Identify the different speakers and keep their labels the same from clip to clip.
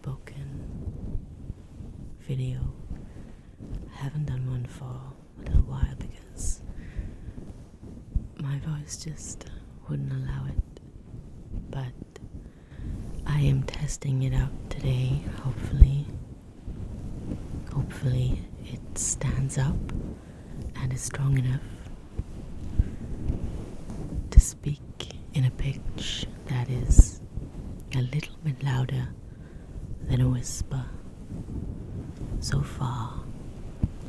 Speaker 1: spoken video. I haven't done one for a little while because my voice just wouldn't allow it. But I am testing it out today, hopefully. Hopefully it stands up and is strong enough to speak in a pitch that is a little bit louder than a whisper. So far,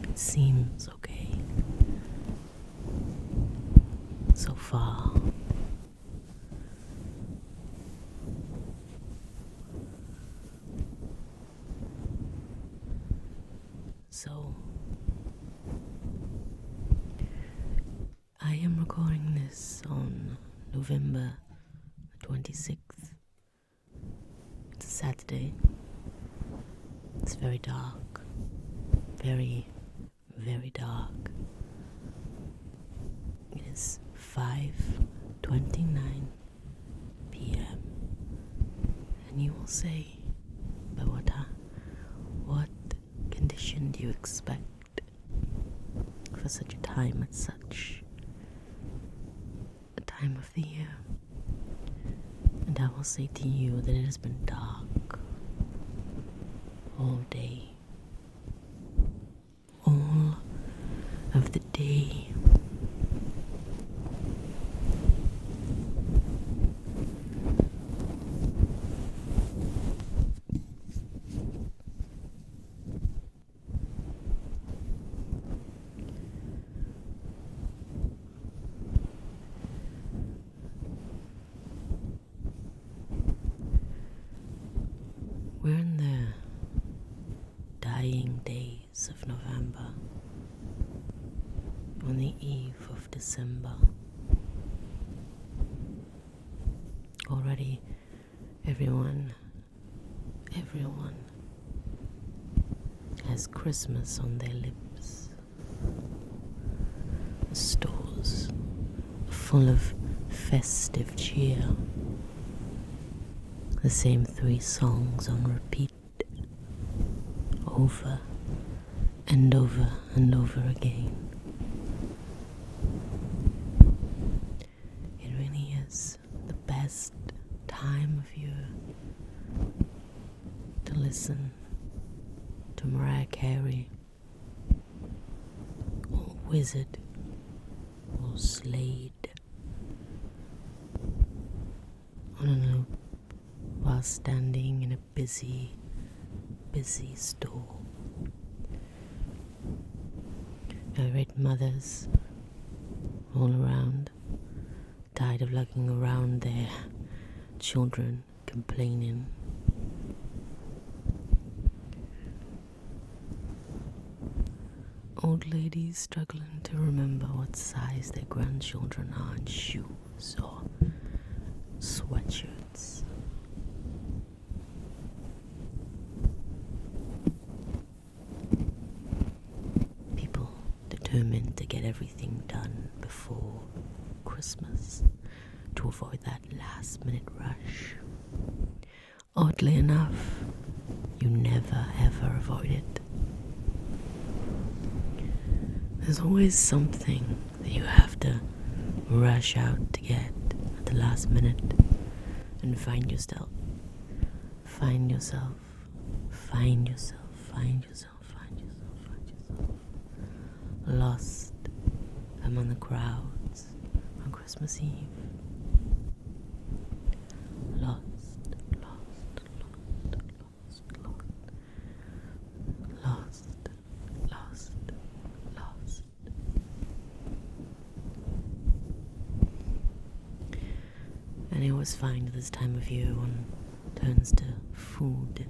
Speaker 1: it seems okay. So far. So, I am recording this on November 26th. It's a Saturday. It's very dark. Very, very dark. It is 5:29 p.m. And you will say, but what condition do you expect for such a time at such a time of the year? And I will say to you that it has been dark all day. All of the day. We're in the dying days of November, on the eve of December. Already everyone has Christmas on their lips. The stores are full of festive cheer. The same 3 songs on repeat, over and over and over again. It really is the best time of year to listen to Mariah Carey or Wizard or Slade on a loop while standing in a busy store. Irate mothers all around, tired of lugging around their children, complaining. Old ladies struggling to remember what size their grandchildren are in shoes or sweatshirts. Determined to get everything done before Christmas to avoid that last minute rush. Oddly enough, you never ever avoid it. There's always something that you have to rush out to get at the last minute and find yourself lost among the crowds on Christmas Eve. Lost. And I always find this time of year one turns to food.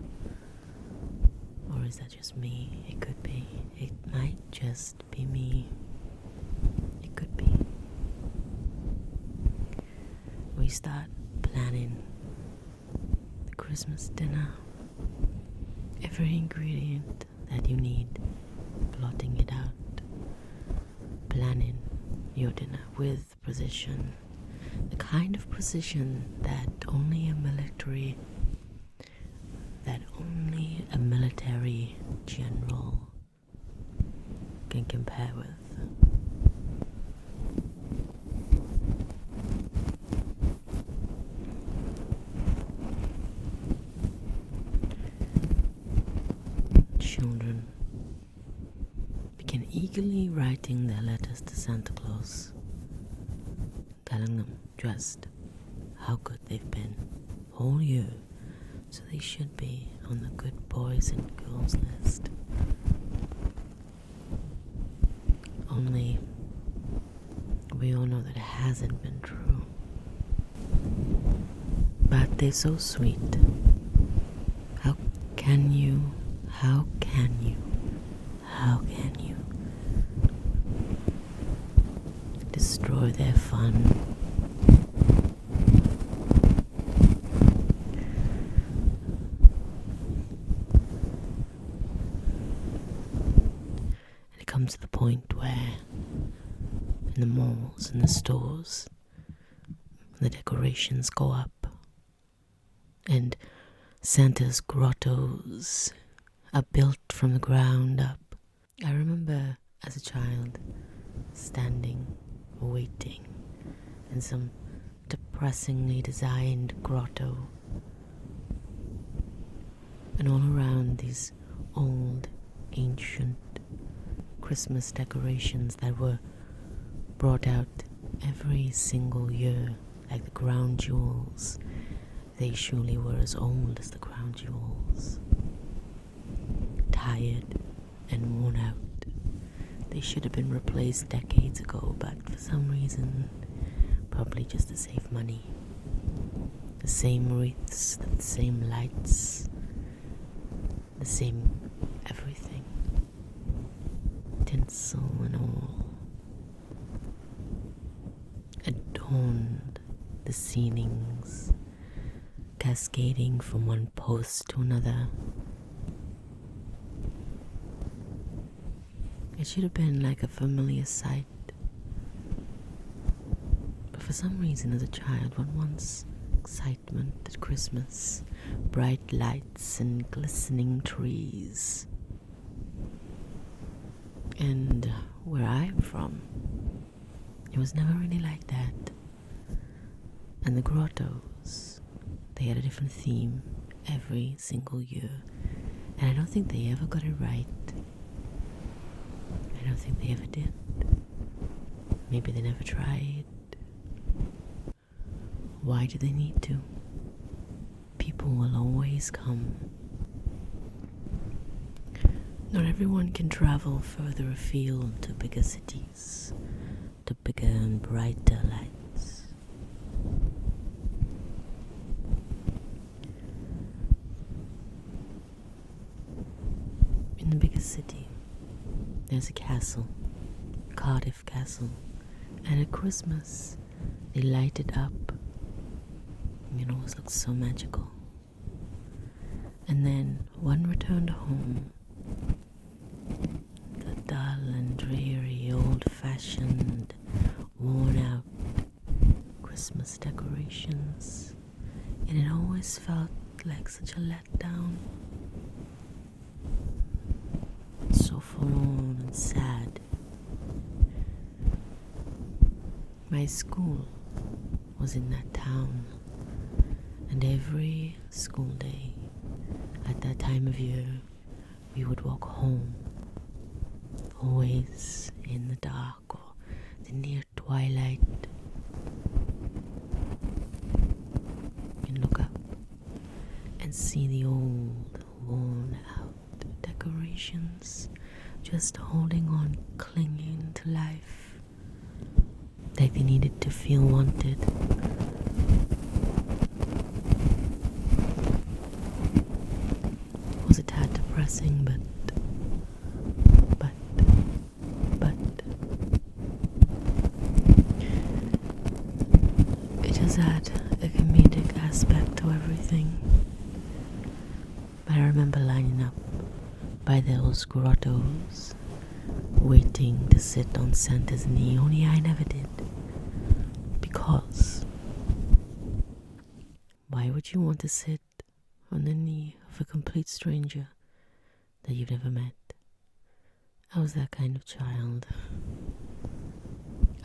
Speaker 1: Or is that just me? It could be. It might just be me. It could be. We start planning the Christmas dinner. Every ingredient that you need, plotting it out. Planning your dinner with precision. The kind of precision that only a military that only a military general can compare with. Children began eagerly writing their letters to Santa Claus, telling them just how good they've been all year, so they should be on the good boys and girls list. Only we all know that it hasn't been true. But they're so sweet. How can you destroy their fun? And it comes to the point where in the malls and the stores, the decorations go up and Santa's grottos are built from the ground up. I remember as a child standing, waiting in some depressingly designed grotto, and all around these old, ancient Christmas decorations that were brought out every single year, like the crown jewels. They surely were as old as the crown jewels. Tired and worn out. They should have been replaced decades ago, but for some reason, probably just to save money. The same wreaths, the same lights, the same everything. Tinsel and all. Adorned the ceilings, cascading from one post to another. It should have been like a familiar sight. But for some reason as a child, one wants excitement at Christmas, bright lights and glistening trees. And where I'm from, it was never really like that. And the grottos, they had a different theme every single year. And I don't think they ever got it right. I don't think they ever did. Maybe they never tried. Why do they need to? People will always come. Not everyone can travel further afield to bigger cities, to bigger and brighter lights. In the biggest city, there's a castle, Cardiff Castle, and at Christmas they light it up. It always looks so magical. And then one returned home. The dull and dreary, old-fashioned, worn-out Christmas decorations, and it always felt like such a letdown. So forlorn and sad. My school was in that town, and every school day at that time of year we would walk home, always in the dark or the near twilight, and look up and see the old, worn out decorations just holding on, clinging to life, like they needed to feel wanted. It was a tad depressing, but it does add a comedic aspect to everything. But I remember lining up by those grottos, waiting to sit on Santa's knee, only I never did. Because why would you want to sit on the knee of a complete stranger that you've never met. I was that kind of child.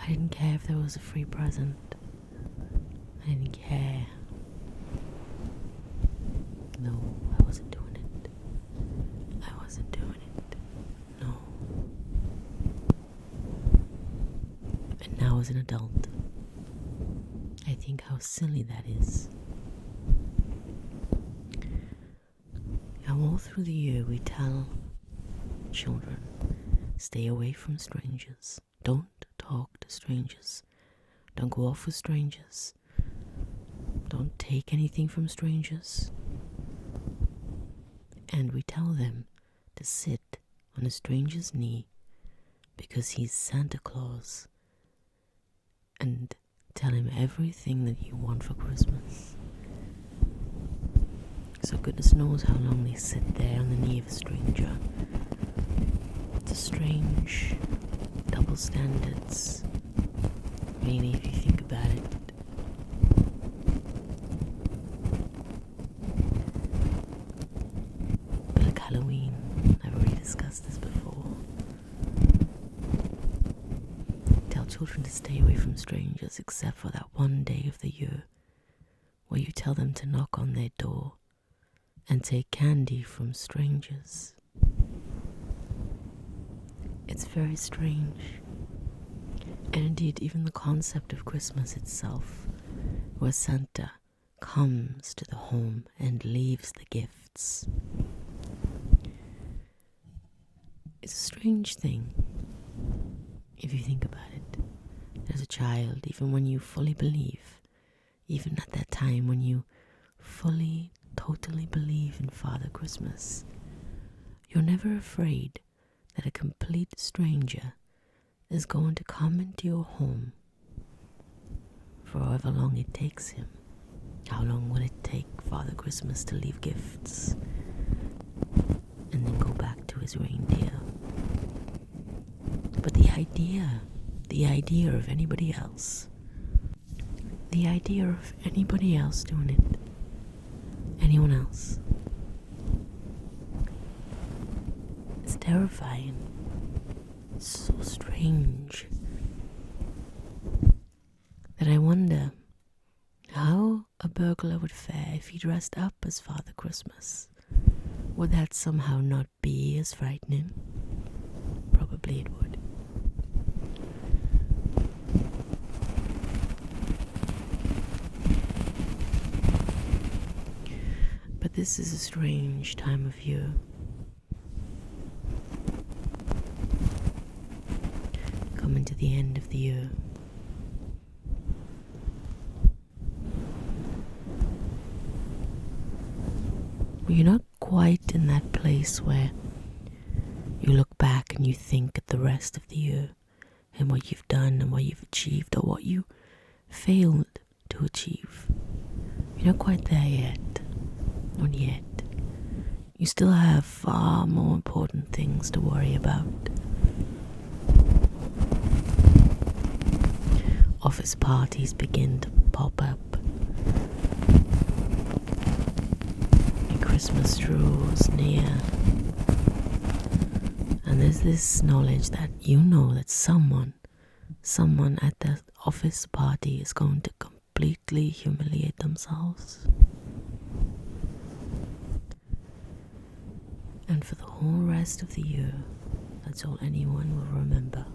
Speaker 1: I didn't care if there was a free present. I didn't care. No, I wasn't doing it. I wasn't doing it. No. And now as an adult, I think how silly that is. Now all through the year we tell children, stay away from strangers. Don't talk to strangers. Don't go off with strangers. Don't take anything from strangers. And we tell them to sit on a stranger's knee because he's Santa Claus, and tell him everything that you want for Christmas. So goodness knows how long they sit there on the knee of a stranger. It's a strange double standards, really, if you think about it. But like Halloween, I've already discussed this before. Tell children to stay away from strangers except for that one day of the year where you tell them to knock on their door and take candy from strangers. It's very strange. And indeed, even the concept of Christmas itself, where Santa comes to the home and leaves the gifts, it's a strange thing, if you think about it. As a child, even when you fully believe, even at that time when you fully, totally believe in Father Christmas, you're never afraid that a complete stranger is going to come into your home for however long it takes him. How long will it take Father Christmas to leave gifts and then go back to his reindeer? But the idea of anybody else doing it, anyone else, it's terrifying. It's so strange that I wonder how a burglar would fare if he dressed up as Father Christmas. Would that somehow not be as frightening? Probably it would. But this is a strange time of year. Coming to the end of the year. You're not quite in that place where you look back and you think at the rest of the year and what you've done and what you've achieved or what you failed to achieve. You're not quite there yet. Not yet. You still have far more important things to worry about. Office parties begin to pop up. And Christmas draws near. And there's this knowledge that you know that someone at the office party is going to completely humiliate themselves. And for the whole rest of the year, that's all anyone will remember.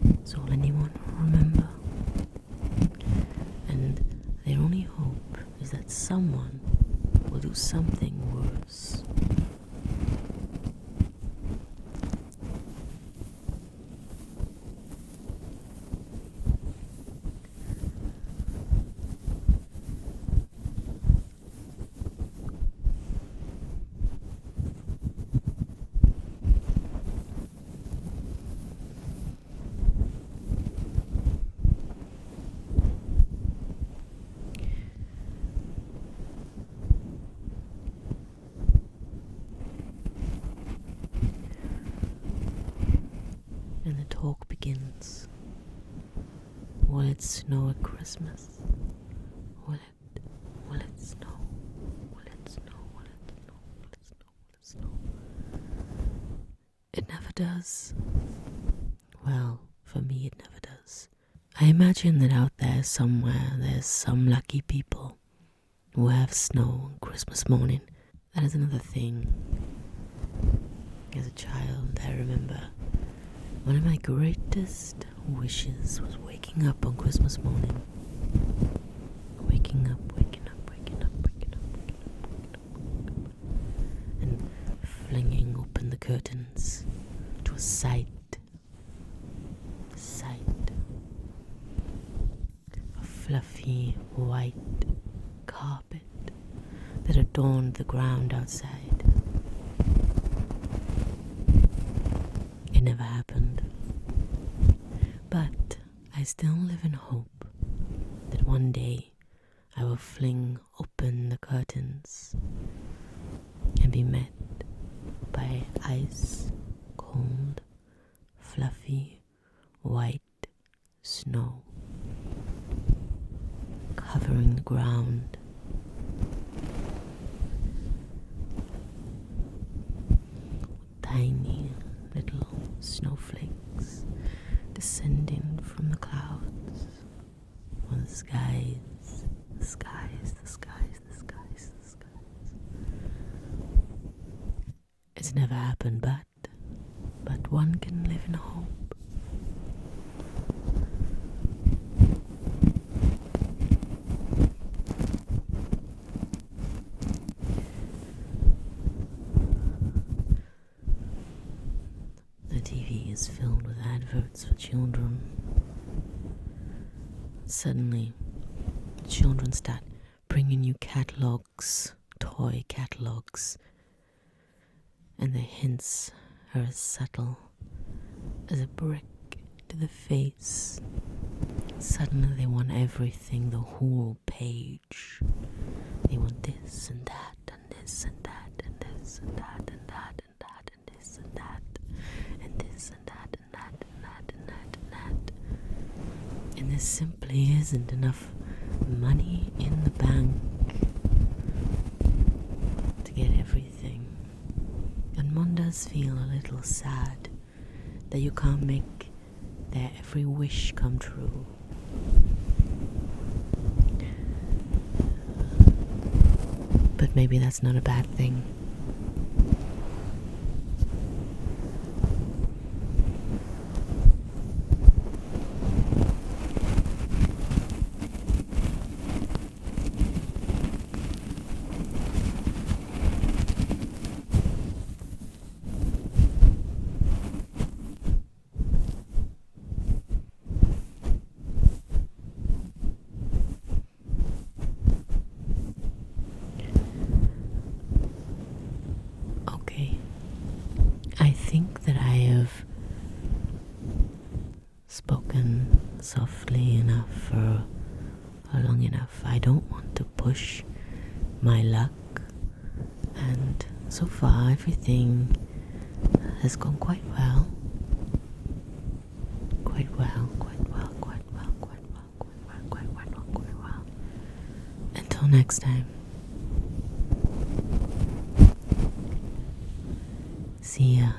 Speaker 1: That's all anyone will remember. And their only hope is that someone will do something worse. And the talk begins. Will it snow at Christmas? Will it? does? Well, for me it never does. I imagine that out there somewhere there's some lucky people who have snow on Christmas morning. That is another thing. As a child, I remember one of my greatest wishes was waking up on Christmas morning. Waking up, and flinging open the curtains to a sight of fluffy white carpet that adorned the ground outside. It never happened, but I still live in hope that one day I will fling open the curtains and be met by ice cold, fluffy, white snow covering the ground. Tiny little snowflakes descending from the clouds on the skies. It's never happened, but one can live in hope. The TV is filled with adverts for children. Suddenly, children start bringing you catalogs, toy catalogs, and the hints are as subtle as a brick to the face. Suddenly they want everything, the whole page. They want this and that, and this and that, and this and that, and that, and that, and this and that, and this and that, and that, and that, and that, and that. And there simply isn't enough money in the bank to get everything. And one does feel a little sad that you can't make their every wish come true. But maybe that's not a bad thing. I think that I have spoken softly enough for long enough. I don't want to push my luck, and so far everything has gone quite well. Until next time. See ya.